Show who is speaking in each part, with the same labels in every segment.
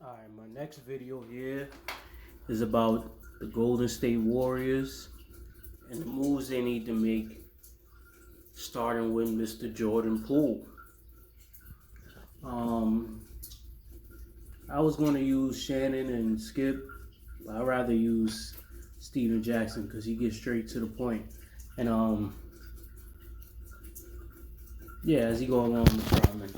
Speaker 1: Alright, my next video here is about the Golden State Warriors and the moves they need to make, starting with Mr. Jordan Poole. Um, I was going to use Shannon and Skip, but I'd rather use Steven Jackson because he gets straight to the point. And yeah, as he go along the comment.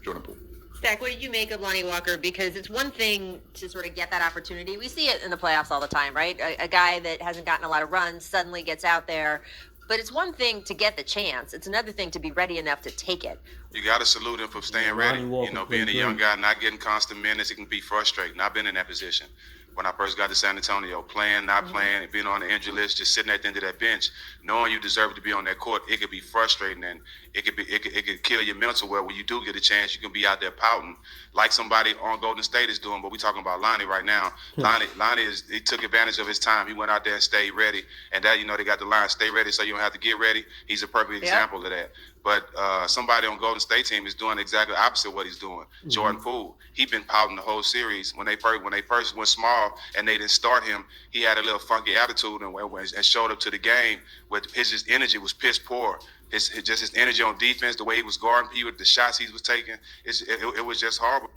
Speaker 2: Jordan Poole.
Speaker 3: Zach, what did you make of Lonnie Walker? Because it's one thing to sort of get that opportunity. We see it in the playoffs all the time, right? A guy that hasn't gotten a lot of runs suddenly gets out there. But it's one thing to get the chance. It's another thing to be ready enough to take it.
Speaker 4: You got to salute him for staying ready. Being a young guy, not getting constant minutes, it can be frustrating. I've been in that position. When I first got to San Antonio, playing, not playing, and being on the injury list, just sitting at the end of that bench, knowing you deserve to be on that court, it could be frustrating, and it could kill your mental. Where when you do get a chance, you can be out there pouting like somebody on Golden State is doing. But we talking about Lonnie right now. Lonnie he took advantage of his time. He went out there and stayed ready, and that they got the line, stay ready so you don't have to get ready. He's a perfect example of that. But somebody on Golden State team is doing exactly the opposite of what he's doing. Mm-hmm. Jordan Poole, he been pouting the whole series. When they first went small and they didn't start him, he had a little funky attitude and showed up to the game with his energy was piss poor. His energy on defense, the way he was guarding people, the shots he was taking, it was just horrible.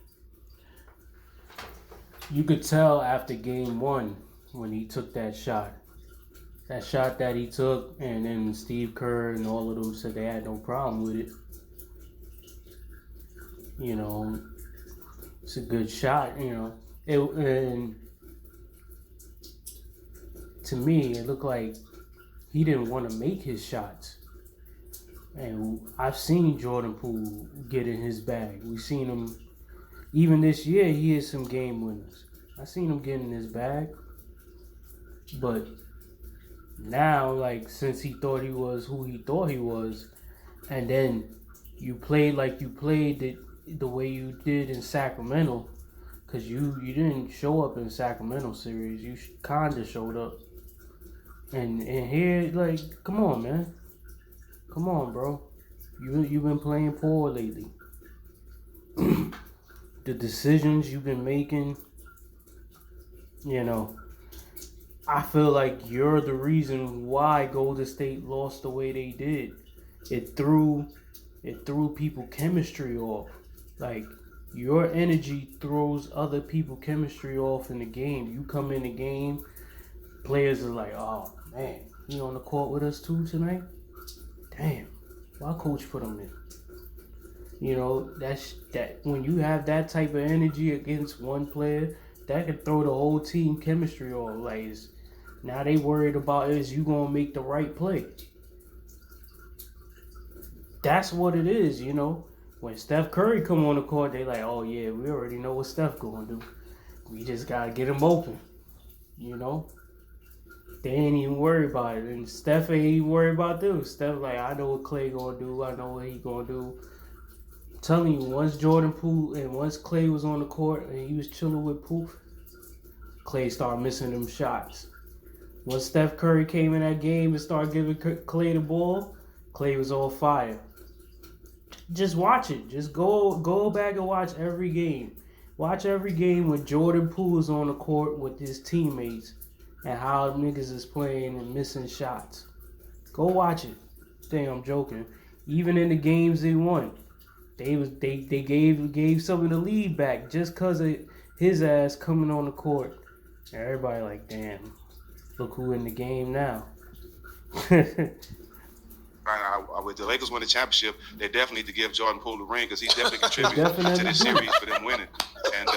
Speaker 1: You could tell after game one when he took that shot. That shot that he took, and then Steve Kerr and all of them said they had no problem with it. It's a good shot, and to me, it looked like he didn't want to make his shots. And I've seen Jordan Poole get in his bag. We've seen him, even this year, he had some game winners. I've seen him get in his bag, but now, since he thought he was who he thought he was, and then you played like you played the way you did in Sacramento, because you didn't show up in Sacramento series, you kind of showed up. And here, come on, man. Come on, bro. You've been playing poor lately. The decisions you've been making, I feel like you're the reason why Golden State lost the way they did. It threw people chemistry off. Like, your energy throws other people chemistry off in the game. You come in the game, players are like, oh man, he on the court with us too tonight? Damn, why coach put him in? That's that when you have that type of energy against one player, that could throw the whole team chemistry off. Now they worried about is you gonna make the right play. That's what it is, When Steph Curry come on the court, they like, oh yeah, we already know what Steph gonna do. We just gotta get him open, They ain't even worried about it, and Steph ain't even worried about them. Steph I know what Clay gonna do. I know what he gonna do. I'm telling you, once Jordan Poole and once Clay was on the court and he was chilling with Poole, Clay started missing them shots. Once Steph Curry came in that game and started giving Clay the ball, Clay was on fire. Just watch it. Just go back and watch every game. Watch every game when Jordan Poole is on the court with his teammates and how niggas is playing and missing shots. Go watch it. Dang, I'm joking. Even in the games they won, they gave some of the lead back just because of his ass coming on the court. And everybody like, damn. Look who in the game now.
Speaker 4: With the Lakers win the championship, they definitely need to give Jordan Poole the ring because he's definitely contributed to this series for them winning. And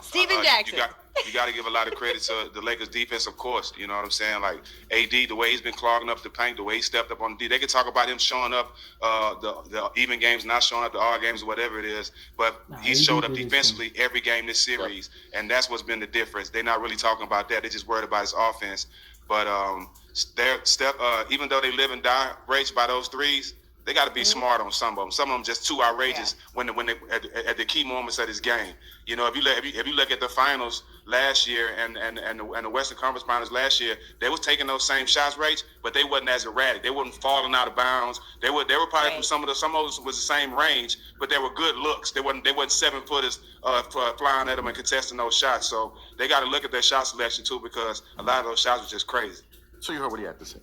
Speaker 3: Steven Jackson.
Speaker 4: You got to give a lot of credit to the Lakers defense, of course. You know what I'm saying? Like AD, the way he's been clogging up the paint, the way he stepped up on the D. They can talk about him showing up the even games, not showing up the odd games, or whatever it is. But he showed up defensively every game this series, and that's what's been the difference. They're not really talking about that. They're just worried about his offense. But even though they live and die raised by those threes, they got to be smart on some of them. Some of them just too outrageous when they at the key moments of this game. If you look at the finals, last year and the Western Conference Finals last year, they was taking those same shots rates, but they wasn't as erratic. They wasn't falling out of bounds. They were probably from some of those was the same range, but they were good looks. They wasn't 7-footers flying at them and contesting those shots. So they got to look at their shot selection too, because a lot of those shots were just crazy.
Speaker 2: So you heard what he had to say.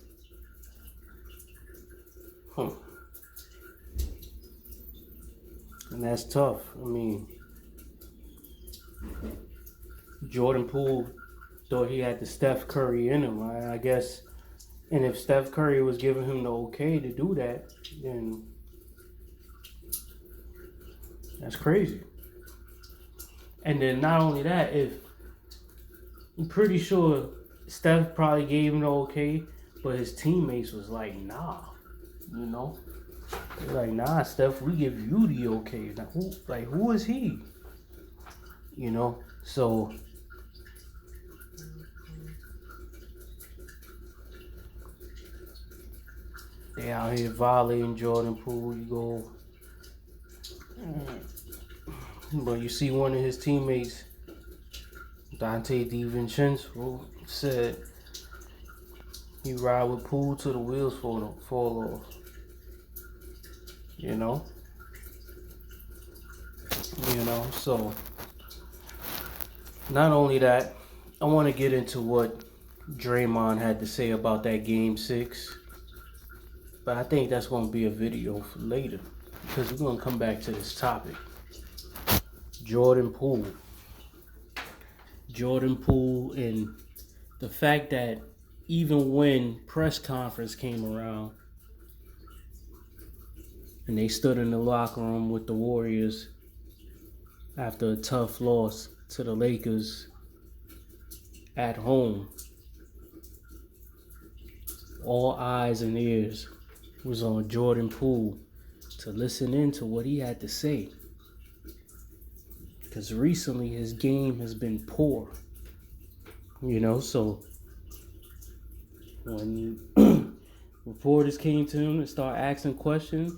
Speaker 1: And that's tough. I mean, Jordan Poole thought he had the Steph Curry in him, I guess. And if Steph Curry was giving him the okay to do that, then that's crazy. And then not only that, I'm pretty sure Steph probably gave him the okay, but his teammates was like, nah, you know? They're like, nah, Steph, we give you the okay. Now, who is he? You know? So they out here violating Jordan Poole. You go, but you see one of his teammates, Dante DiVincenzo, said he ride with Poole till the wheels fall off. You know, so not only that, I want to get into what Draymond had to say about that Game 6, but I think that's going to be a video for later, because we're going to come back to this topic. Jordan Poole, and the fact that even when press conference came around, and they stood in the locker room with the Warriors after a tough loss to the Lakers at home, all eyes and ears was on Jordan Poole to listen in to what he had to say. Because recently his game has been poor. So when reporters came to him and started asking questions,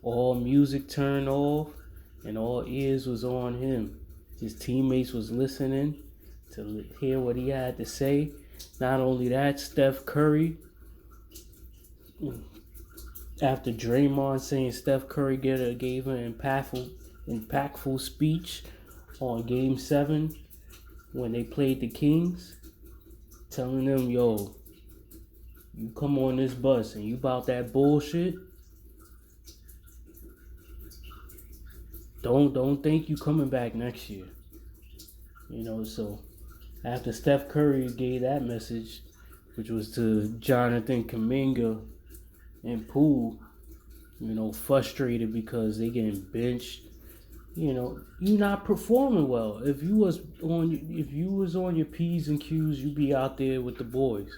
Speaker 1: all music turned off and all ears was on him. His teammates was listening to hear what he had to say. Not only that, Steph Curry, after Draymond saying Steph Curry gave an impactful speech on Game 7 when they played the Kings, telling them, yo, you come on this bus and you about that bullshit, don't think you coming back next year. So after Steph Curry gave that message, which was to Jonathan Kuminga and Poole, frustrated because they getting benched. You not performing well. If you was on your P's and Q's, you be out there with the boys.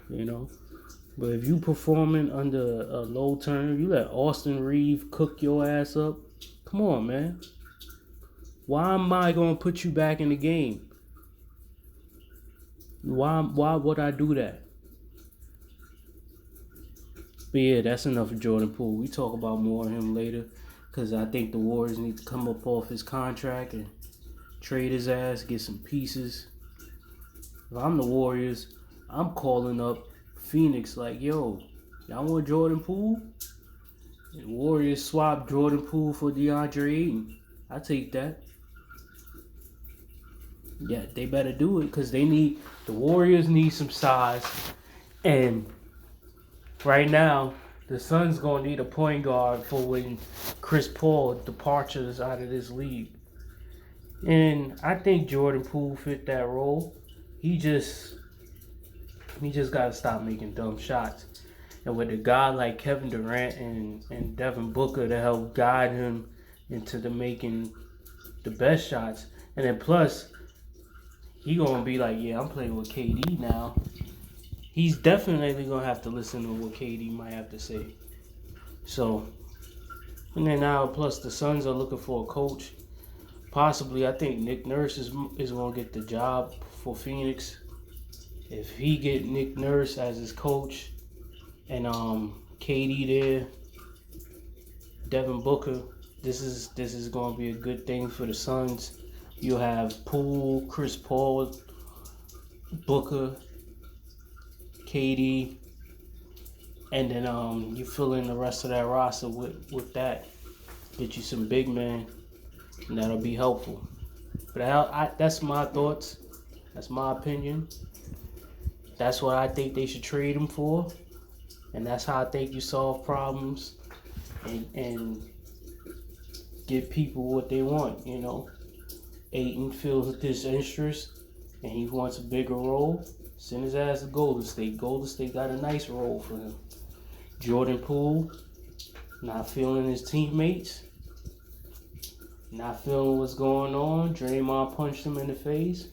Speaker 1: But if you performing under a low turn, you let Austin Reeves cook your ass up. Come on, man. Why am I gonna put you back in the game? Why would I do that? But yeah, that's enough of Jordan Poole. We talk about more of him later, because I think the Warriors need to come up off his contract and trade his ass, get some pieces. If I'm the Warriors, I'm calling up Phoenix like, yo, y'all want Jordan Poole? And Warriors swap Jordan Poole for DeAndre Ayton. I take that. Yeah, they better do it, because the Warriors need some size. And right now, the Suns gonna need a point guard for when Chris Paul departures out of this league. And I think Jordan Poole fit that role. He just gotta stop making dumb shots. And with a guy like Kevin Durant and Devin Booker to help guide him into making the best shots. And then plus, he gonna be like, yeah, I'm playing with KD now. He's definitely gonna have to listen to what KD might have to say. So, and then now plus the Suns are looking for a coach. Possibly, I think Nick Nurse is gonna get the job for Phoenix. If he get Nick Nurse as his coach, and KD there, Devin Booker, this is gonna be a good thing for the Suns. You'll have Poole, Chris Paul, Booker, KD, and then you fill in the rest of that roster with that. Get you some big men, and that'll be helpful. But that's my thoughts. That's my opinion. That's what I think they should trade him for, and that's how I think you solve problems and give people what they want. You know, Ayton feels this interest, and he wants a bigger role. Send his ass to Golden State. Golden State got a nice role for him. Jordan Poole, not feeling his teammates, not feeling what's going on. Draymond punched him in the face.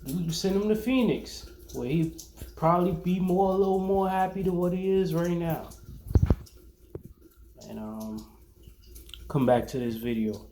Speaker 1: You send him to Phoenix, where he probably be a little more happy than what he is right now. And come back to this video.